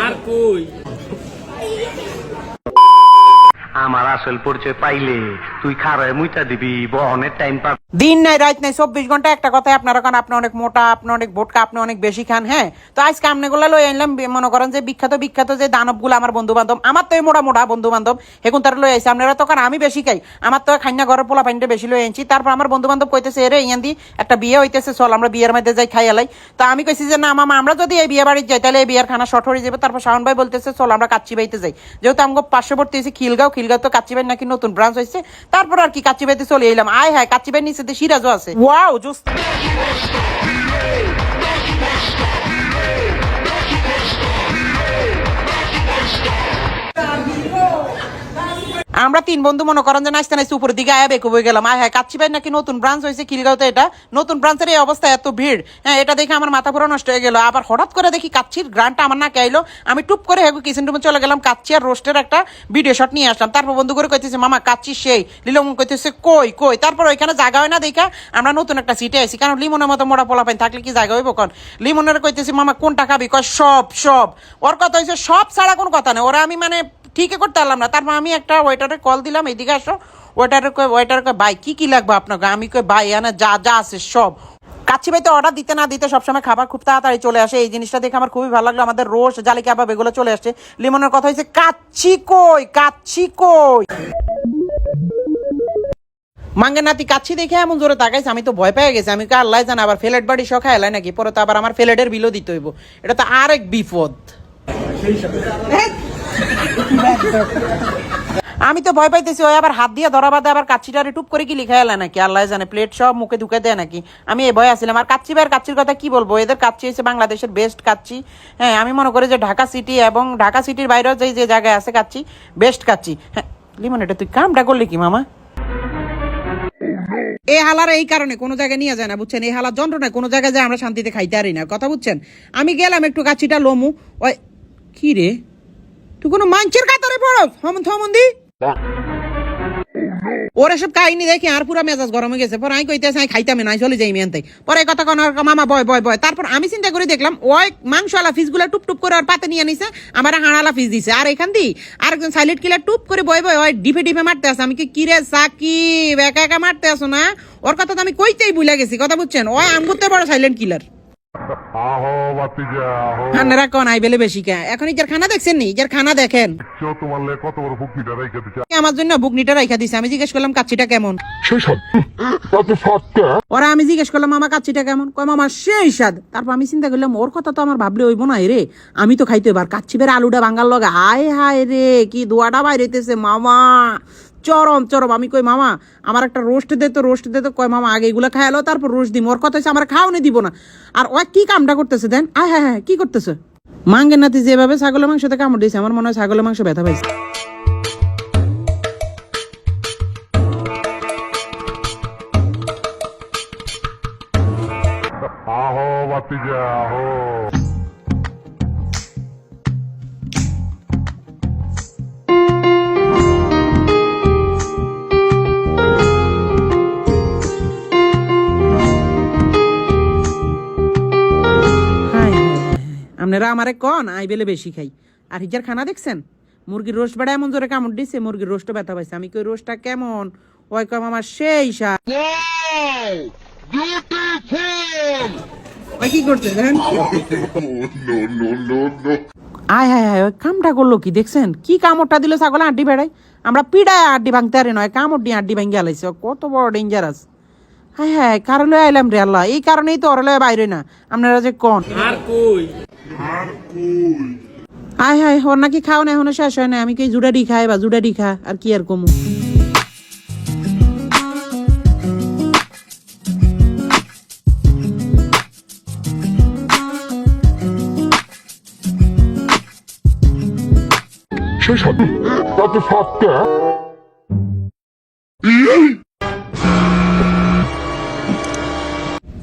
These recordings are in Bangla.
আর কই আমার আসল পরিচয় পাইলে তুই খারায় মুইটা দিবি, বহনের টাইম পাবি। দিন নাই রাত নাই 24 ঘন্টা একটা কথাই আপনারা কারণ আপনি অনেক মোটা, আপনি অনেক বোটকা, আপনি অনেক বেশি খান। হ্যাঁ, তো আজকে আমনেগুলা লই আনলাম। মনে করেন যে বিখ্যাত যে দানবগুলো আমার বন্ধু বান্ধব, আমার তো মোটা মোটা বন্ধু বান্ধব এখন তারা লই আইছে। আপনারা তো কারণ আমি বেশি খাই, আমার তো খাইনা ঘরের পোলা পানিটা বেশি লই আনছি। তারপর আমার বন্ধু বান্ধব কইতেছে এরে ইয়ান দি একটা বিয়ে হইতেছে, চল আমরা বিয়ের মধ্যে যাই খাই এলাই। তো আমি কইছি যে না মামা, আমরা যদি এই বিয়ে বাড়িতে যাই তাহলে এই বিয়ের খানা শর্ট হয়ে যাবে। তারপর শাওন ভাই বলতেছে চল আমরা কাচ্চি বাইতে যাই, যেহেতু আমাকে পার্শ্ববর্তী হয়েছে খিলগাঁও তো কাচ্চি বাই নাকি নতুন ব্রাঞ্চ হয়েছে। তারপর আর কি কাচ্চি বাইতে চলে এলাম। আয় হ্যাঁ, কাচ্চি বাই নিচে সিরাজও আছে। ওয়াও জোস। আমরা তিন বন্ধু মনে করেন যে নাচতে নাচতে উপরের দিকে আয়া বেকুব হয়ে গেলাম। হ্যাঁ, কাচ্চি ভাই নাকি নতুন ব্রাঞ্চ হয়েছে খিলগাঁওতে। এটা নতুন ব্রাঞ্চের এই অবস্থা, এত ভিড়। হ্যাঁ, এটা দেখে আমার মাথা পুরো নষ্ট হয়ে গেল। আবার হঠাৎ করে দেখি কাচ্চির গ্রানটা আমার নাকে আইলো। আমি টুপ করে কিচেন রুমে চলে গেলাম, কাচ্চি আর রোস্টের একটা ভিডিও শট নিয়ে আসলাম। তারপর বন্ধু করে কইতেছে মামা কাচ্চি সেই, লিলম কইতেছে কই কই। তারপর ওইখানে জায়গা হয় না দেখা আমরা নতুন একটা সিটে আইছি, কারণ লিমনের মতো মোড়া পোলা পাইন থাকলে কি জায়গা হইব। কোন লিমনের কইতেছি মামা কোনটা খাবি, কয় সব। ওর কথা হয়েছে সব ছাড়া কোনো কথা নেই। ওরা আমি মানে ঠিকই করতে পারলাম না। তারপর আমি একটা ওয়েটারে কল দিলাম, এইদিকে আসো। ওয়েটার কয় ভাই কি লাগবে আপনাকে? আমি কই ভাই এখানে যা আছে সব। কাচ্চি ভাই তো অর্ডার দিতে না দিতে সবসময় খাবার খুব তাড়াতাড়ি চলে আসে। এই জিনিসটা দেখে আমার খুবই ভালো লাগলো। আমাদের রোস্ট, জালি কাবাব এগুলো চলে আসছে। লিমনের কথা হয়েছে কাচ্চি কই। মাঙ্গের নাতি কাচ্চি দেখে এমন জোরে তাকাইছে, আমি তো ভয় পেয়ে গেছি। আমি কে আল্লাহ জানে আবার ফেলেট বাড়ি শখা এলাই নাকি, পরে তো আবার আমার ফেলেটের বিলও দিতে হইব। এটা তো আরেক বিপদ। আমি তো ভয় পাইতেছি ওই আবার হাত দিয়ে ধরা বাদে আবার কাচ্চিটারে টুপ করে কি লিখা এলা নাকি, আল্লাহ জানে প্লেট সব মুখে ঢুকে দেয় নাকি। আমি এই ভয় আসছিলাম। আর কাচ্চি ভাইয়ের কাচ্চির কথা কি বলবো, এদের কাচ্চি হচ্ছে বাংলাদেশের বেস্ট কাচ্চি। হ্যাঁ, আমি মনে করি যে ঢাকা সিটি এবং ঢাকা সিটির বাইরেও যে জায়গায় আছে কাচ্চি, বেস্ট কাচ্চি। হ্যাঁ লিমন, এটা তুই কামটা করলি কি মামা? এই হালার এই কারণে কোনো জায়গায় নিয়ে যায় না, বুঝছেন? এই হালার যন্ত্রণায় কোনো জায়গায় যায় আমরা শান্তিতে খাইতে পারি না, কথা বুঝছেন? আমি গেলাম একটু কাচ্চিটা লমু। ওই কি রে, তুই কোনো মাংসের কাতারে পড়স থমন্দি? ওরা সব কাহিনী দেখে আর পুরা মেজাজ গরম হয়ে গেছে। পরে আমি কইতেছি আমি খাইতামে নাই, চলে যাই মেনতে। পরে কথা কোন মামা বয়। তারপর আমি চিন্তা করে দেখলাম ওই মাংসওয়ালা ফিসগুলা টুপ করে আর পাতে নিয়ে নিছে, আমার হাড়ালা ফিস দিছে। আর এখান দিয়ে আরেকজন সাইলেট কিলার টুপ করে বয় ওই ডিফে মারতে আসে। আমি কি রে সাকিব একা মারতে আসো না? ওর কথা তো আমি কইতেই ভুলে গেছি, কথা বুঝছেন? ওই আম করতে বড় সাইলেন্ট কিলার। আপনারা কোন আই বেলে বেশি কে? এখন ইজার খানা দেখছেন নি? ইজার খানা দেখেন। আমার জন্য বুকনিটা রাইখা দিছে। আমি জিজ্ঞেস করলাম কাচ্চিটা কেমন, ওরা আমি জিজ্ঞেস করলাম মামা কাচ্চিটা কেমন, কয় মামা সেই স্বাদ। তারপর আমি চিন্তা করলাম ওর কথা তো আমার ভাবলে হইব না রে, আমি তো খাইতে এবার কাচ্চি বের আলুটা বাঙ্গাল লগা। হায় রে কি দোয়াটা বাইরেতেছে মামা, চরম। আমি কই মামা আমার একটা রোস্ট দে তো। কয় মামা আগে এগুলো খাইলো তারপর রোস্ট দিব। ওর কথা হচ্ছে আমার খাওয়ানি দিব না। আর ও কি কামটা করতেছে দেন? হ্যাঁ কি করতেছে? মাঙ্গের নাতি যেভাবে ছাগলের মাংসতে কামড় দিয়েছে, আমার মনে হয় ছাগলের মাংস ব্যথা পাইছে। আপনারা আমারে কন আই বেলে বেশি খাই। আর হিজার খানা দেখছেন, মুরগির রোস্ট বেড়া এমন জোরে কামড় দিছে, মুরগির রোস্টও ব্যথা পাইছে। আমি কই রোস্টটা কেমন? ওই কম আমার সেই স্বাদ। কি করছে দেখেন? আয় ওই কামটা করলো কি দেখছেন? কি কামড়টা দিল ছাগলে আড্ডি বেড়াই। আমরা পিড়ায় আড্ডি ভাঙতে পারি নয়, কামড় দিয়ে আড্ডি ভাঙিয়ে আলাইছে। কত বড় ডেঞ্জারাস। হ্যাঁ কারো লয়ে আইলাম রে আল্লাহ, এই কারণেই তো ওরা লয়ে বাইরে না। আপনারা যে কন আর কই ওর নাকি খাও না এখনো শেষ হয় না। আমি কি জুডাডি খাই বা জুডাডি খা, আর কি আর কমু।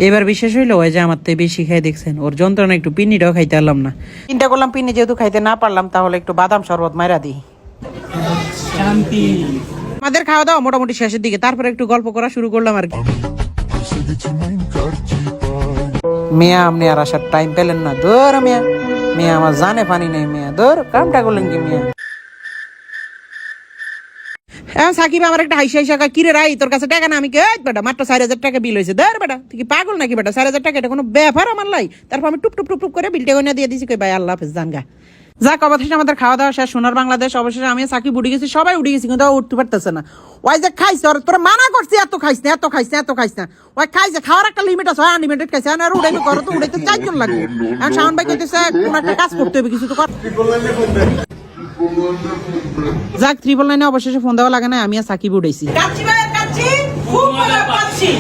এবার বিশেষ হইলো ওই যে আমার থেকে বেশি খাই দেখছেন, ওর যন্ত্রণা একটু পিন্নিটাও খাইতে পারলাম না। চিন্তা করলাম পিন্নি যেহেতু খাইতে না পারলাম তাহলে একটু বাদাম শরবত মাইরা দিই। শান্তি। আমাদের খাওয়া দাওয়া মোটামুটি শেষের দিকে, তারপরে একটু গল্প করা শুরু করলাম আর কি। মিয়া আপনি আর আসার টাইম পেলেন না, ধর মিয়া। মিয়া আমার জানে পানি নেই মিয়া, ধর কামটা করলেন কি মিয়া? এখন সাকিব আমার একটা হাইসা হাইসা কয়, কিরে রাই তোর কাছে টাকা না? আমি কে বেটা মাত্র 4,000 টাকা বিল হয়েছে। ধর বেটা তুই কি পাগল নাকি বেটা? 4,000 টাকা এটা কোনো ব্যাপার আমার লাই? তারপর আমি টুপ টুপ টুপ টুপ করে বিলটা গনে দিয়ে দিছি, কই ভাই আল্লাহ হাফেজ জানগা। যাক অবশেষে আমাদের খাওয়া দাওয়া শেষ, সোনার বাংলাদেশ। অবশেষে আমি সাকিব উঠে গেছি, সবাই উঠে গেছি, কিন্তু ও উঠতে পারতেছে না। ওই যে খাইছে, ওর তোরা মানা করছি এত খাইছ না, এত খাইছ না, এত খাইছ না। ওই খাইছে, খাওয়ার একটা লিমিট আছে, আনলিমিটেড খাইছে। আর উড়াইবে করো তো উড়াইতে 4 জন লাগবে। আর শাওন ভাই কইতেছে কোন একটা কাজ করতে হবে, কিছু তো কর। যাক 999 অবশেষে ফোন দেওয়া লাগে না, আমি আর সাকিব উঠেছি। কাচ্চি ভাই কাচ্চি খুব মজা পাচ্ছি।